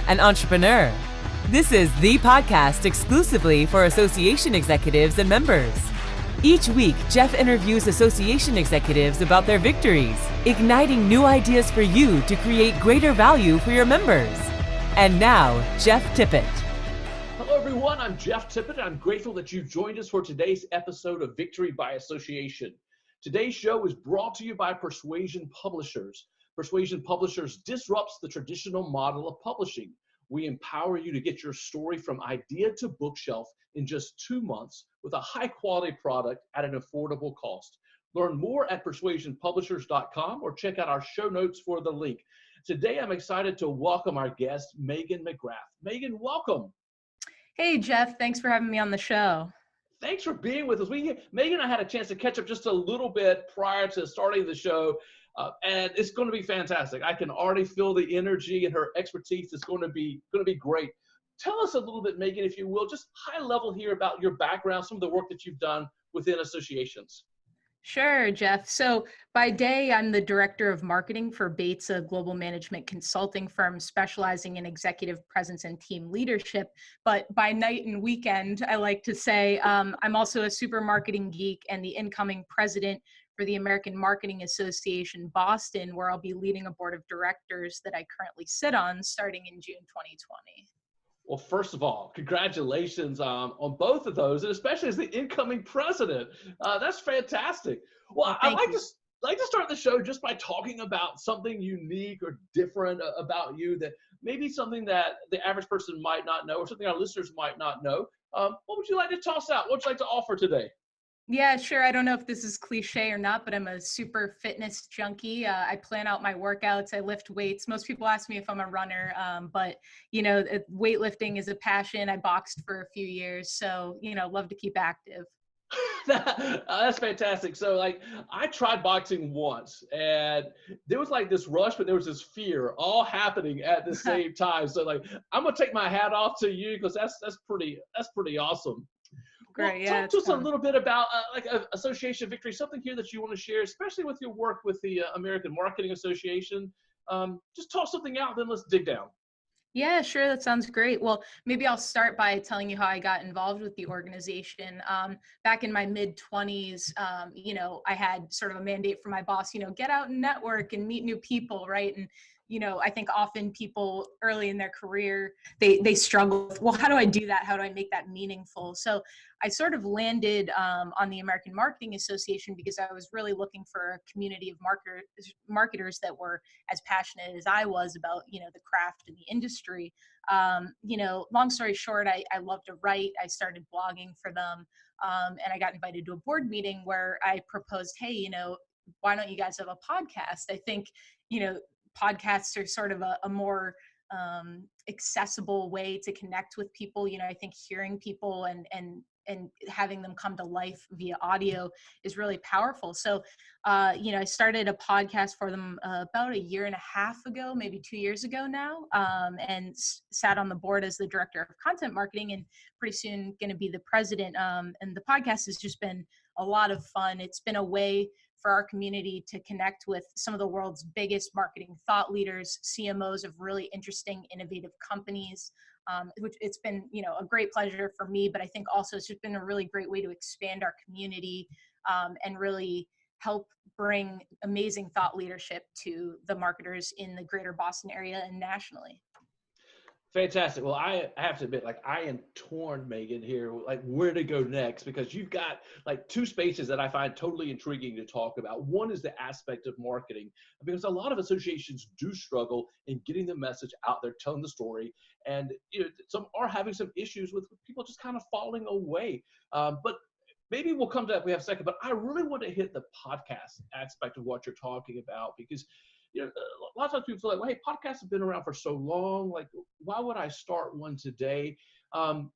an entrepreneur. This is the podcast exclusively for association executives and members. Each week, Jeff interviews association executives about their victories, igniting new ideas for you to create greater value for your members. And now, Jeff Tippett. Hello, everyone. I'm Jeff Tippett. I'm grateful that you've joined us for today's episode of Victory by Association. Today's show is brought to you by Persuasion Publishers. Persuasion Publishers disrupts the traditional model of publishing. We empower you to get your story from idea to bookshelf in just 2 months with a high-quality product at an affordable cost. Learn more at persuasionpublishers.com or check out our show notes for the link. Today, I'm excited to welcome our guest, Meghan McGrath. Meghan, welcome. Hey, Jeff. Thanks for having me on the show. Thanks for being with us. Meghan and I had a chance to catch up just a little bit prior to starting the show, and it's going to be fantastic. I can already feel the energy and her expertise is going to be great. Tell us a little bit, Meghan, if you will, just high level here about your background, some of the work that you've done within associations. Sure, Jeff. So by day, I'm the director of marketing for Bates, a global management consulting firm specializing in executive presence and team leadership. But by night and weekend, I like to say I'm also a super marketing geek and the incoming president for the American Marketing Association Boston, where I'll be leading a board of directors that I currently sit on starting in June 2020. Well, first of all, congratulations on both of those, and especially as the incoming president. That's fantastic. Well, I'd like to start the show just by talking about something unique or different about you, that maybe something that the average person might not know or something our listeners might not know. What would you like to toss out? What would you like to offer today? Yeah, sure. I don't know if this is cliche or not, but I'm a super fitness junkie. I plan out my workouts. I lift weights. Most people ask me if I'm a runner, but, weightlifting is a passion. I boxed for a few years, so, love to keep active. That's fantastic. So, I tried boxing once, and there was this rush, but there was this fear all happening at the same time. So, I'm going to take my hat off to you because that's pretty awesome. Great. Talk to us a little bit about Association Victory, something here that you want to share, especially with your work with the American Marketing Association. Just toss something out, then let's dig down. Yeah, sure. That sounds great. Well, maybe I'll start by telling you how I got involved with the organization. Back in my mid-20s, I had sort of a mandate from my boss, get out and network and meet new people, right? And I think often people early in their career, they struggle with, well, how do I do that? How do I make that meaningful? So I sort of landed on the American Marketing Association because I was really looking for a community of marketers that were as passionate as I was about, the craft and the industry. Long story short, I love to write. I started blogging for them, and I got invited to a board meeting where I proposed, hey, why don't you guys have a podcast? I think, podcasts are sort of a more accessible way to connect with people. I think hearing people and having them come to life via audio is really powerful. So, I started a podcast for them about 1.5 years ago, maybe 2 years ago now, and sat on the board as the director of content marketing, and pretty soon going to be the president. And the podcast has just been a lot of fun. It's been a way for our community to connect with some of the world's biggest marketing thought leaders, CMOs of really interesting, innovative companies, which it's been, a great pleasure for me, but I think also it's just been a really great way to expand our community and really help bring amazing thought leadership to the marketers in the greater Boston area and nationally. Fantastic. Well, I have to admit, I am torn, Meghan, here, where to go next, because you've got two spaces that I find totally intriguing to talk about. One is the aspect of marketing, because a lot of associations do struggle in getting the message out there, telling the story, and some are having some issues with people just kind of falling away. But maybe we'll come to that if we have a second, but I really want to hit the podcast aspect of what you're talking about, because a lot of times people feel hey, podcasts have been around for so long. Why would I start one today? And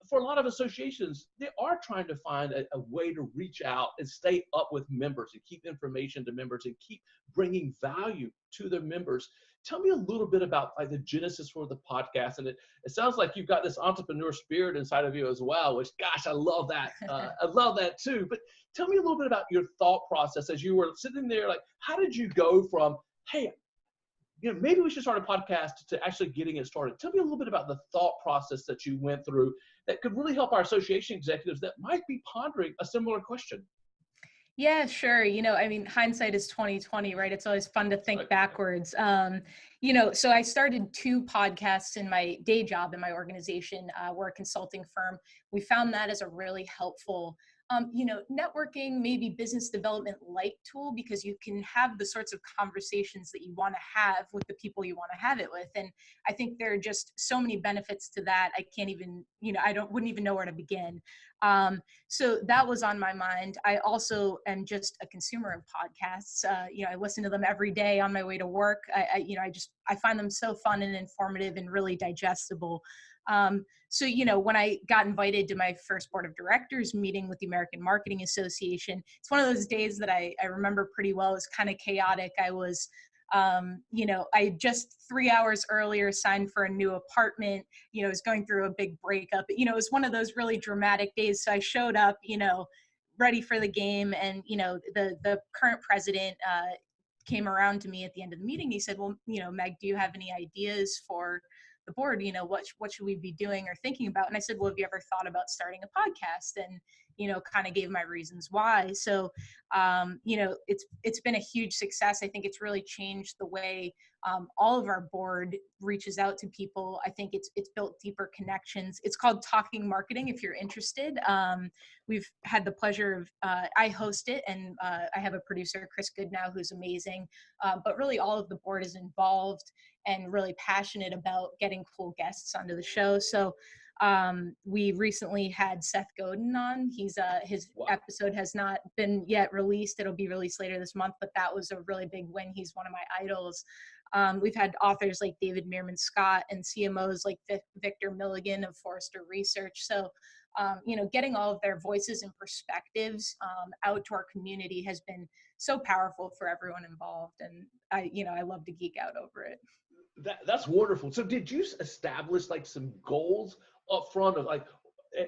for a lot of associations, they are trying to find a way to reach out and stay up with members and keep information to members and keep bringing value to their members. Tell me a little bit about the genesis for the podcast. And it sounds like you've got this entrepreneur spirit inside of you as well, which, gosh, I love that. I love that too. But tell me a little bit about your thought process as you were sitting there. How did you go from, hey, maybe we should start a podcast to actually getting it started. Tell me a little bit about the thought process that you went through that could really help our association executives that might be pondering a similar question. Yeah, sure. I mean, hindsight is 2020, right? It's always fun to think backwards. So I started 2 podcasts in my day job in my organization. We're a consulting firm. We found that as a really helpful, networking, maybe business development light tool, because you can have the sorts of conversations that you want to have with the people you want to have it with. And I think there are just so many benefits to that. I can't even, wouldn't even know where to begin. So that was on my mind. I also am just a consumer of podcasts. I listen to them every day on my way to work. I find them so fun and informative and really digestible. So when I got invited to my first board of directors meeting with the American Marketing Association, it's one of those days that I remember pretty well. It was kind of chaotic. I was I just 3 hours earlier signed for a new apartment, was going through a big breakup. It was one of those really dramatic days. So I showed up, ready for the game. And, the current president came around to me at the end of the meeting. He said, well, Meg, do you have any ideas for the board? What should we be doing or thinking about? And I said, well, have you ever thought about starting a podcast? And, kind of gave my reasons why. So, it's been a huge success. I think it's really changed the way all of our board reaches out to people. I think it's built deeper connections. It's called Talking Marketing, if you're interested. We've had the pleasure of, I host it, and I have a producer, Chris Goodnow, who's amazing. But really all of the board is involved and really passionate about getting cool guests onto the show. So we recently had Seth Godin on. His episode has not been yet released. It'll be released later this month, but that was a really big win. He's one of my idols. We've had authors like David Meerman Scott and CMOs like Victor Milligan of Forrester Research. So, getting all of their voices and perspectives out to our community has been so powerful for everyone involved. And I love to geek out over it. That's wonderful. So did you establish like some goals up front of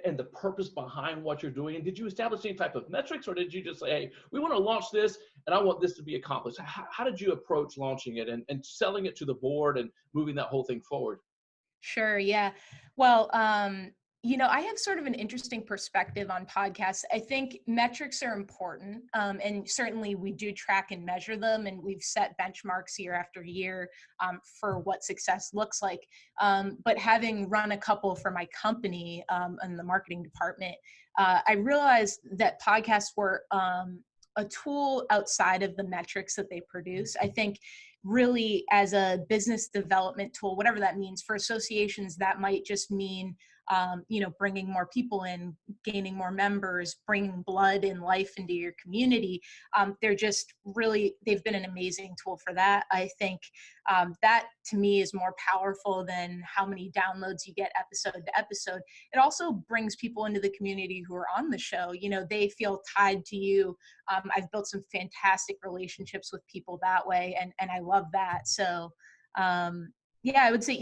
and the purpose behind what you're doing? And did you establish any type of metrics, or did you just say, hey, we want to launch this and I want this to be accomplished? How did you approach launching it and selling it to the board and moving that whole thing forward? Sure. Yeah. Well, I have sort of an interesting perspective on podcasts. I think metrics are important, and certainly we do track and measure them, and we've set benchmarks year after year for what success looks like. But having run a couple for my company in the marketing department, I realized that podcasts were a tool outside of the metrics that they produce. I think really as a business development tool, whatever that means for associations, that might just mean bringing more people in, gaining more members, bringing blood and life into your community. They've been an amazing tool for that. I think that to me is more powerful than how many downloads you get episode to episode. It also brings people into the community who are on the show. They feel tied to you. I've built some fantastic relationships with people that way, and I love that. So, yeah, I would say,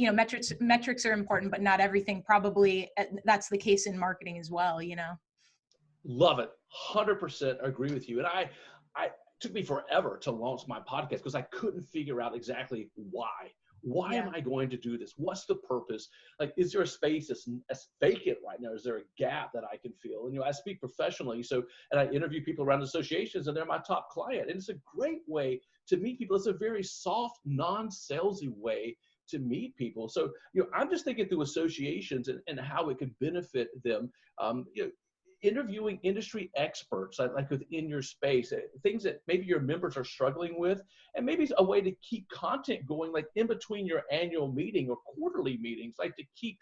metrics are important, but not everything. Probably that's the case in marketing as well, Love it. 100% agree with you. And I took me forever to launch my podcast because I couldn't figure out exactly why. Why am I going to do this? What's the purpose? Like, is there a space that's vacant right now? Is there a gap that I can feel? And, I speak professionally. And I interview people around associations, and they're my top client. And it's a great way to meet people. It's a very soft, non-salesy way to meet people. So, I'm just thinking through associations and how it could benefit them. Interviewing industry experts like within your space, things that maybe your members are struggling with, and maybe a way to keep content going, like in between your annual meeting or quarterly meetings, like to keep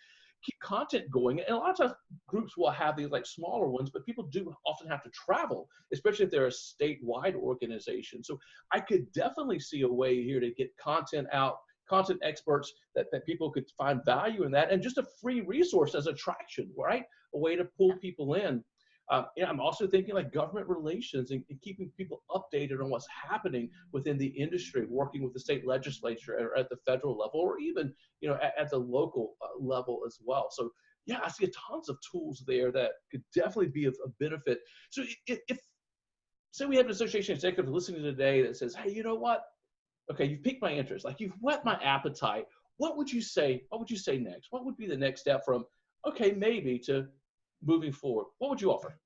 content going. And a lot of times groups will have these like smaller ones, but people do often have to travel, especially if they're a statewide organization. So I could definitely see a way here to get content out, content experts that people could find value in that, and just a free resource as attraction, right? A way to pull people in. I'm also thinking like government relations and keeping people updated on what's happening within the industry, working with the state legislature or at the federal level, or even, at the local level as well. So yeah, I see tons of tools there that could definitely be of benefit. So if say we have an association executive listening today that says, hey, you know what? okay, you've piqued my interest. Like you've whet my appetite. What would you say? What would you say next? What would be the next step from, okay, maybe to moving forward? What would you offer?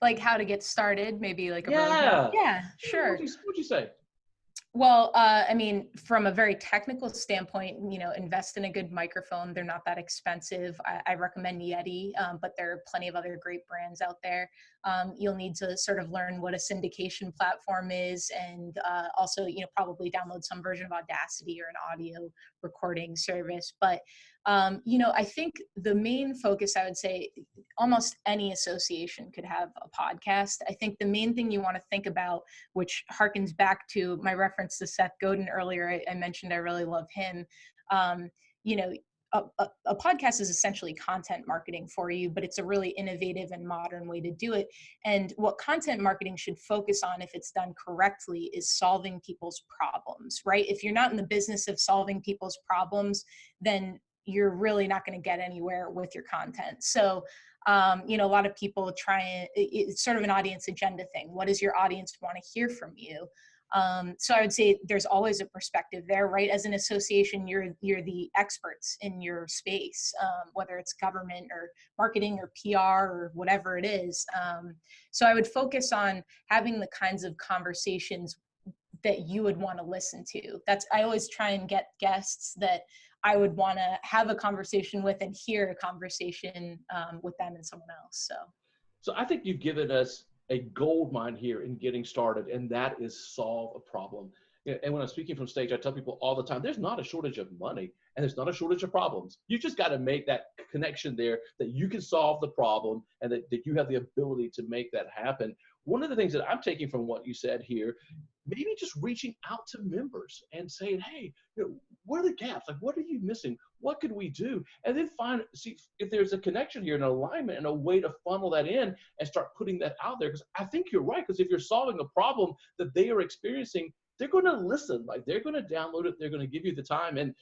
Like how to get started, maybe like a roadmap. Yeah. Yeah, Yeah, sure. what would you say? Well, I mean, from a very technical standpoint, invest in a good microphone. They're not that expensive. I recommend Yeti, but there are plenty of other great brands out there. You'll need to sort of learn what a syndication platform is, and also, probably download some version of Audacity or an audio recording service. But I think the main focus, I would say, almost any association could have a podcast. I think the main thing you want to think about, which harkens back to my reference to Seth Godin earlier, I mentioned I really love him. You know, a podcast is essentially content marketing for you, but it's a really innovative and modern way to do it. And what content marketing should focus on, if it's done correctly, is solving people's problems, right? If you're not in the business of solving people's problems, then you're really not going to get anywhere with your content. So, a lot of people it's sort of an audience agenda thing. What does your audience want to hear from you? So I would say there's always a perspective there, right? As an association, you're the experts in your space, whether it's government or marketing or PR or whatever it is. So I would focus on having the kinds of conversations that you would want to listen to. I always try and get guests that I would want to have a conversation with and hear a conversation with them and someone else. So I think you've given us a gold mine here in getting started, and that is solve a problem. And when I'm speaking from stage, I tell people all the time, there's not a shortage of money and there's not a shortage of problems. You just got to make that connection there that you can solve the problem and that you have the ability to make that happen. One of the things that I'm taking from what you said here, maybe just reaching out to members and saying, hey, what are the gaps? Like, what are you missing? What could we do? And then see if there's a connection here, an alignment, and a way to funnel that in and start putting that out there. Because I think you're right. Because if you're solving a problem that they are experiencing, they're going to listen. Like, they're going to download it. They're going to give you the time. And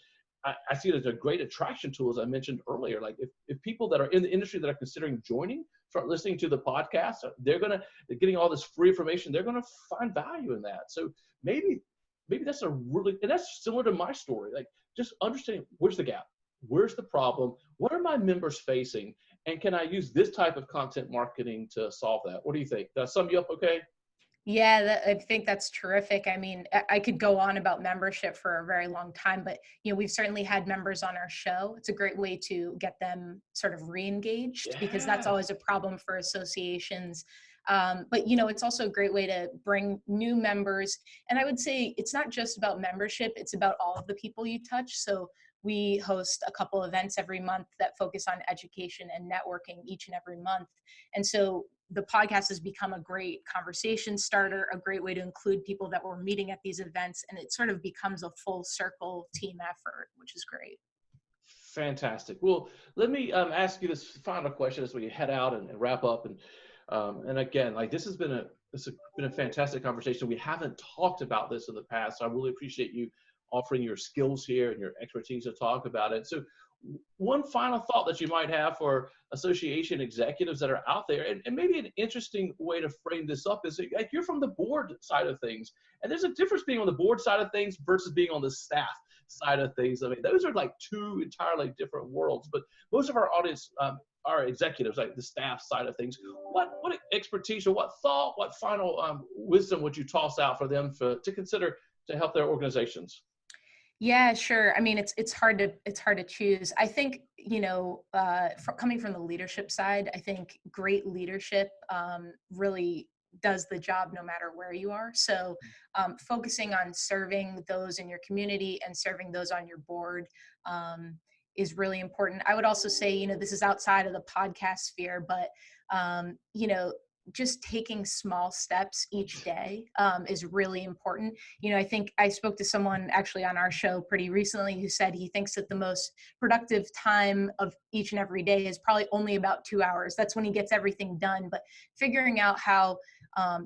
I see it as a great attraction tool, as I mentioned earlier. Like if people that are in the industry that are considering joining start listening to the podcast, they're getting all this free information. They're going to find value in that. So maybe that's and that's similar to my story. Like just understanding where's the gap, where's the problem, what are my members facing, and can I use this type of content marketing to solve that? What do you think? Did I sum you up okay? Yeah, I think that's terrific. I mean, I could go on about membership for a very long time, but we've certainly had members on our show. It's a great way to get them sort of re-engaged, because that's always a problem for associations. But it's also a great way to bring new members. And I would say it's not just about membership, it's about all of the people you touch. So we host a couple events every month that focus on education and networking each and every month. And so the podcast has become a great conversation starter, a great way to include people that we're meeting at these events. And it sort of becomes a full circle team effort, which is great. Fantastic. Well, let me ask you this final question as we head out and wrap up. And again, like this has been a fantastic conversation. We haven't talked about this in the past. So I really appreciate you offering your skills here and your expertise to talk about it. So one final thought that you might have for association executives that are out there, and maybe an interesting way to frame this up is like you're from the board side of things, and there's a difference being on the board side of things versus being on the staff side of things. I mean, those are like two entirely different worlds, but most of our audience are executives, like the staff side of things. What expertise or what thought, what final wisdom would you toss out for them to consider to help their organizations? Yeah, sure. I mean, it's hard to choose. I think, coming from the leadership side, I think great leadership really does the job no matter where you are. So focusing on serving those in your community and serving those on your board is really important. I would also say, this is outside of the podcast sphere, but, just taking small steps each day is really important. I think I spoke to someone actually on our show pretty recently who said he thinks that the most productive time of each and every day is probably only about 2 hours. That's when he gets everything done. But figuring out how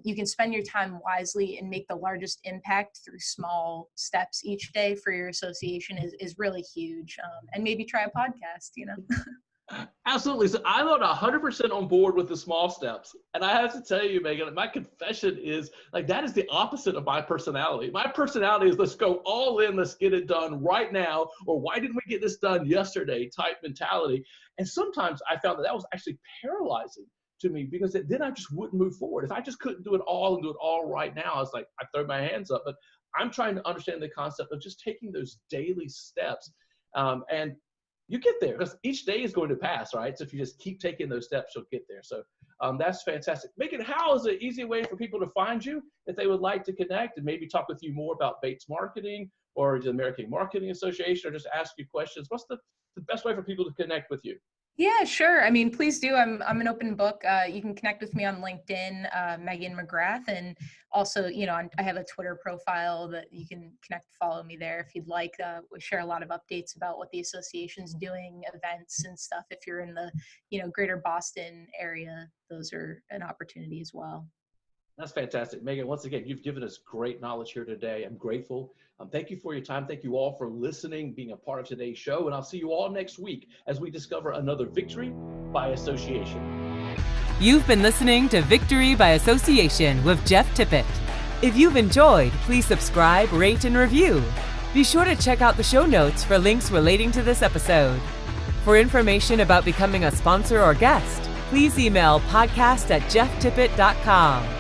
you can spend your time wisely and make the largest impact through small steps each day for your association is really huge. And maybe try a podcast, Absolutely. So I'm on 100% on board with the small steps. And I have to tell you, Meghan, my confession is like that is the opposite of my personality. My personality is let's go all in, let's get it done right now, or why didn't we get this done yesterday type mentality. And sometimes I found that that was actually paralyzing to me because then I just wouldn't move forward. If I just couldn't do it all and do it all right now, I was like, I throw my hands up. But I'm trying to understand the concept of just taking those daily steps. And you get there because each day is going to pass, right? So if you just keep taking those steps, you'll get there. So that's fantastic. Megan, how is an easy way for people to find you if they would like to connect and maybe talk with you more about Bates Marketing or the American Marketing Association or just ask you questions? What's the best way for people to connect with you? Yeah, sure. I mean, please do. I'm an open book. You can connect with me on LinkedIn, Meghan McGrath, and also, I have a Twitter profile that you can connect, follow me there if you'd like. We share a lot of updates about what the association's doing, events and stuff. If you're in the, greater Boston area, those are an opportunity as well. That's fantastic. Meghan, once again, you've given us great knowledge here today. I'm grateful. Thank you for your time. Thank you all for listening, being a part of today's show. And I'll see you all next week as we discover another victory by association. You've been listening to Victory by Association with Jeff Tippett. If you've enjoyed, please subscribe, rate, and review. Be sure to check out the show notes for links relating to this episode. For information about becoming a sponsor or guest, please email podcast@jefftippett.com.